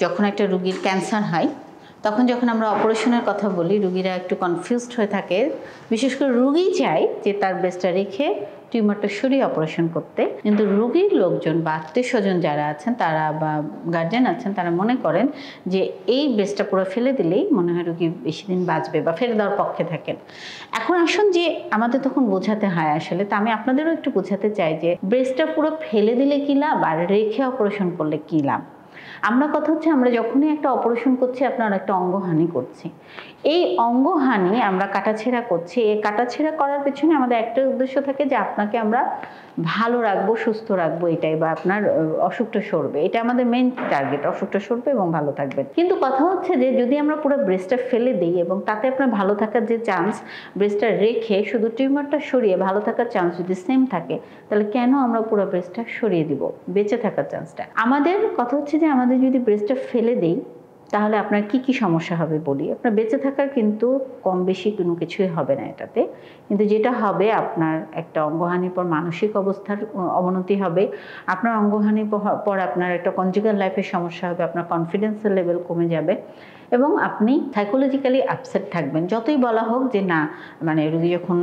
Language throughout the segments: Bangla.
যখন একটা রোগীর ক্যান্সার হয় তখন যখন আমরা অপারেশনের কথা বলি রোগীরা একটু কনফিউজড হয়ে থাকে, বিশেষ করে রোগী চায় যে তার ব্রেস্টটা রেখে টিউমারটা সরিয়ে অপারেশন করতে, কিন্তু রোগীর লোকজন বা আত্মীয় স্বজন যারা আছেন তারা বা গার্জিয়ান আছেন তারা মনে করেন যে এই ব্রেস্টটা পুরো ফেলে দিলেই মনে হয় রোগী বেশি দিন বাঁচবে বা ফেলে দেওয়ার পক্ষে থাকেন। এখন আসুন যে আমাদের তখন বোঝাতে হয় আসলে, তা আমি আপনাদেরও একটু বোঝাতে চাই যে ব্রেস্টটা পুরো ফেলে দিলে কী লাভ আর রেখে অপারেশন করলে কী লাভ। আমরা কথা হচ্ছে আমরা যখনই একটা অপারেশন করছি আপনার একটা অঙ্গহানি করছি, এই অঙ্গহানি আমরা কাটাছেঁড়া করছি, এই কাটাছেঁড়া করার পেছনে আমাদের একটা উদ্দেশ্য থাকে যে আপনাকে আমরা ভালো রাখবো, সুস্থ রাখবো, এটাই, বা আপনার অসুখটা সরবে, এটা আমাদের মেইন টার্গেট, অসুখটা সরবে এবং ভালো থাকবেন। কিন্তু কথা হচ্ছে যে যদি আমরা পুরো ব্রেস্টটা ফেলে দিই এবং তাতে আপনার ভালো থাকার যে চান্স, ব্রেস্টটা রেখে শুধু টিউমারটা সরিয়ে ভালো থাকার চান্স যদি সেম থাকে, তাহলে কেন আমরা পুরো ব্রেস্টটা সরিয়ে দিব বেঁচে থাকার চান্সটা? আমাদের কথা হচ্ছে যে আমাদের যদি ব্রেস্টটা ফেলে দেই তাহলে আপনার কি কি সমস্যা হবে বলি। আপনার বেঁচে থাকার কিন্তু কম বেশি কোনো কিছুই হবে না এটাতে, কিন্তু যেটা হবে আপনার একটা অঙ্গহানির পর মানসিক অবস্থার অবনতি হবে, আপনার অঙ্গহানির পর আপনার একটা কনজুগাল লাইফের সমস্যা হবে, আপনার কনফিডেন্সের লেভেল কমে যাবে এবং আপনি সাইকোলজিক্যালি আপসেট থাকবেন। যতই বলা হোক যে না, মানে রোগী যখন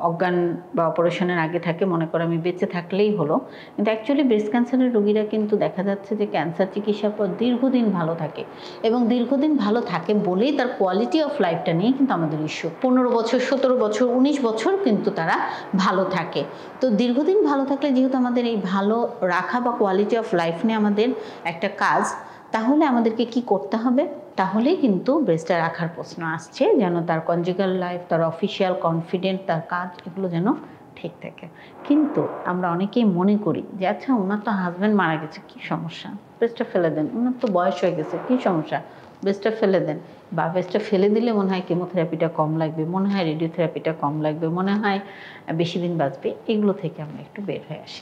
অজ্ঞান বা অপারেশনের আগে থাকে মনে করে আমি বেঁচে থাকলেই হলো, কিন্তু অ্যাকচুয়ালি ব্রেস্ট ক্যান্সারের রোগীরা কিন্তু দেখা যাচ্ছে যে ক্যান্সার চিকিৎসার পর দীর্ঘদিন ভালো থাকে এবং দীর্ঘদিন ভালো থাকে বলেই তার কোয়ালিটি অফ লাইফটা নিয়ে কিন্তু আমাদের ইস্যু। 15 বছর, 17 বছর, 19 বছর কিন্তু তারা ভালো থাকে। তো দীর্ঘদিন ভালো থাকলে যেহেতু আমাদের এই ভালো রাখা বা কোয়ালিটি অফ লাইফ নিয়ে আমাদের একটা কাজ, তাহলে আমাদেরকে কি করতে হবে? তাহলেই কিন্তু ব্রেস্টটা রাখার প্রশ্ন আসছে যেন তার কনজুগাল লাইফ, তার অফিসিয়াল কনফিডেন্ট, তার কাজ, এগুলো যেন ঠিক থাকে। কিন্তু আমরা অনেকেই মনে করি যে আচ্ছা ওনার তো হাজব্যান্ড মারা গেছে, কি সমস্যা, ব্রেস্টটা ফেলে দেন, ওনার তো বয়স হয়ে গেছে, কি সমস্যা, ব্রেস্টটা ফেলে দেন, বা ব্রেস্টটা ফেলে দিলে মনে হয় কেমোথেরাপিটা কম লাগবে, মনে হয় রেডিওথেরাপিটা কম লাগবে, মনে হয় বেশি দিন বাঁচবে, এগুলো থেকে আমরা একটু বের হয়ে আসি।